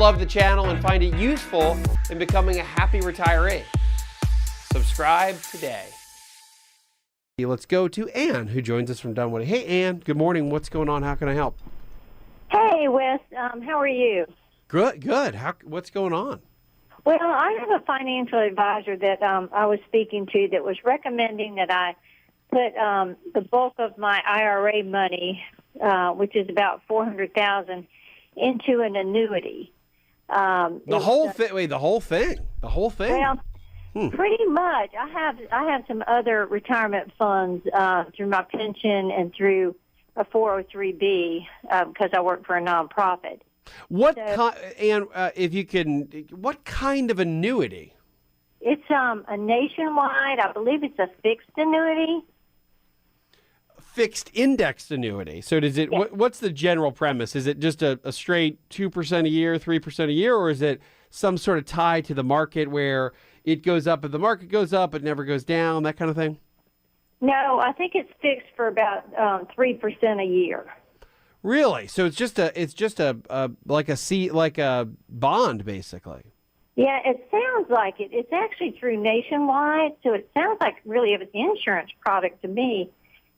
love the channel and find it useful in becoming a happy retiree. Subscribe today. Let's go to Ann, who joins us from Dunwoody. Hey, Ann. Good morning. What's going on? How can I help? Hey, Wes. How are you? Good. What's going on? Well, I have a financial advisor that I was speaking to that was recommending that I put the bulk of my IRA money, which is about $400,000, into an annuity. The whole thing. Wait, the whole thing. The whole thing. Well, pretty much. I have some other retirement funds through my pension and through a 403B because I work for a nonprofit. What if you can, what kind of annuity? It's a nationwide. I believe it's a fixed annuity. Fixed indexed annuity. So does it? Yes. What's the general premise? Is it just a straight 2% a year, 3% a year, or is it some sort of tie to the market where it goes up if the market goes up, it never goes down, that kind of thing? No, I think it's fixed for about 3% a year. Really? So it's just like a bond, basically. Yeah, it sounds like it. It's actually through Nationwide, so it sounds like really an insurance product to me.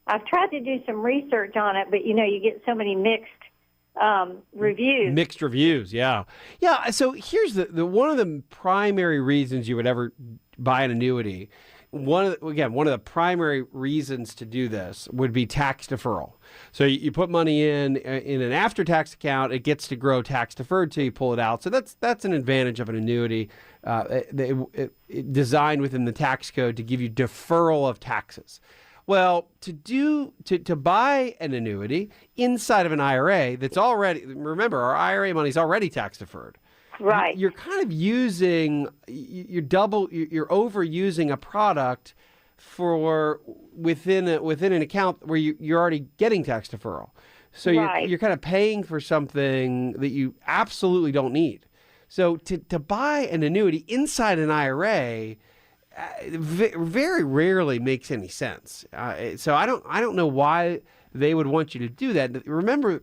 I've tried to do some research on it, but you get so many mixed reviews. Mixed reviews, yeah. So here's the one of the primary reasons you would ever buy an annuity. One of the primary reasons to do this would be tax deferral. So you put money in an after-tax account, it gets to grow tax deferred till you pull it out. So that's an advantage of an annuity designed within the tax code to give you deferral of taxes. Well, to buy an annuity inside of an IRA that's already, remember, our IRA money is already tax deferred. Right. You're kind of you're overusing a product for within an account where you're already getting tax deferral. So you're kind of paying for something that you absolutely don't need. So to buy an annuity inside an IRA very rarely makes any sense. So I don't know why they would want you to do that. Remember,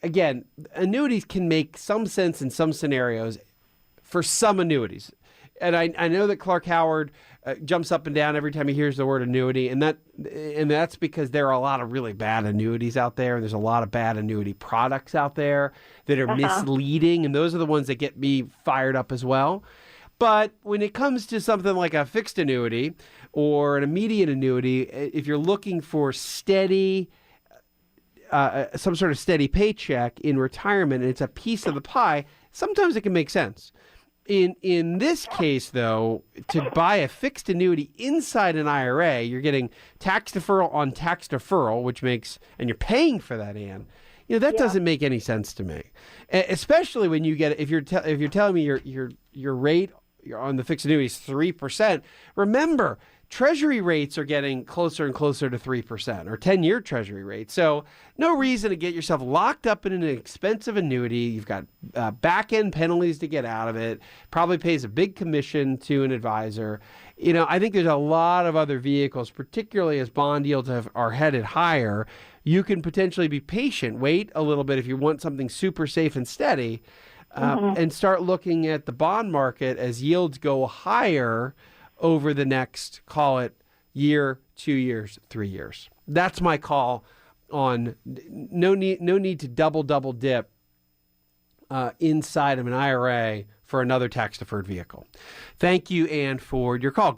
again, annuities can make some sense in some scenarios for some annuities. And I know that Clark Howard jumps up and down every time he hears the word annuity, and that's because there are a lot of really bad annuities out there, and there's a lot of bad annuity products out there that are misleading, and those are the ones that get me fired up as well. But when it comes to something like a fixed annuity or an immediate annuity, if you're looking for steady, some sort of steady paycheck in retirement, and it's a piece of the pie, sometimes it can make sense. In this case, though, to buy a fixed annuity inside an IRA, you're getting tax deferral on tax deferral, and you're paying for that, Ann. That doesn't make any sense to me, especially when you get if you're telling me your rate on the fixed annuity is 3%. Remember, Treasury rates are getting closer and closer to 3%, or 10-year Treasury rates. So no reason to get yourself locked up in an expensive annuity. You've got back-end penalties to get out of it. Probably pays a big commission to an advisor. I think there's a lot of other vehicles, particularly as bond yields are headed higher. You can potentially be patient, wait a little bit if you want something super safe and steady, and start looking at the bond market as yields go higher over the next, call it, year, 2 years, 3 years. That's my call on no need to double dip inside of an IRA for another tax-deferred vehicle. Thank you, Ann, for your call.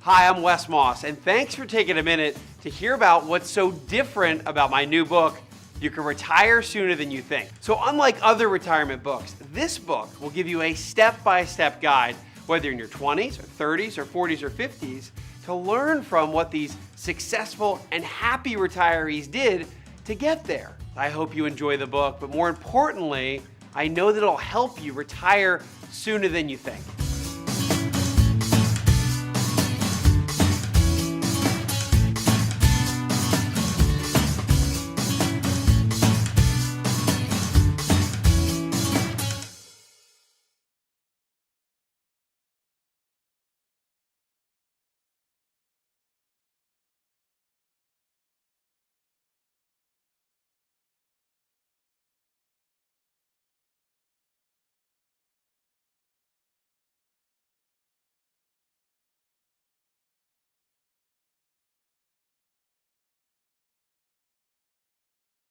Hi, I'm Wes Moss, and thanks for taking a minute to hear about what's so different about my new book, You Can Retire Sooner Than You Think. So unlike other retirement books, this book will give you a step-by-step guide, whether you're in your 20s or 30s or 40s or 50s, to learn from what these successful and happy retirees did to get there. I hope you enjoy the book, but more importantly, I know that it'll help you retire sooner than you think.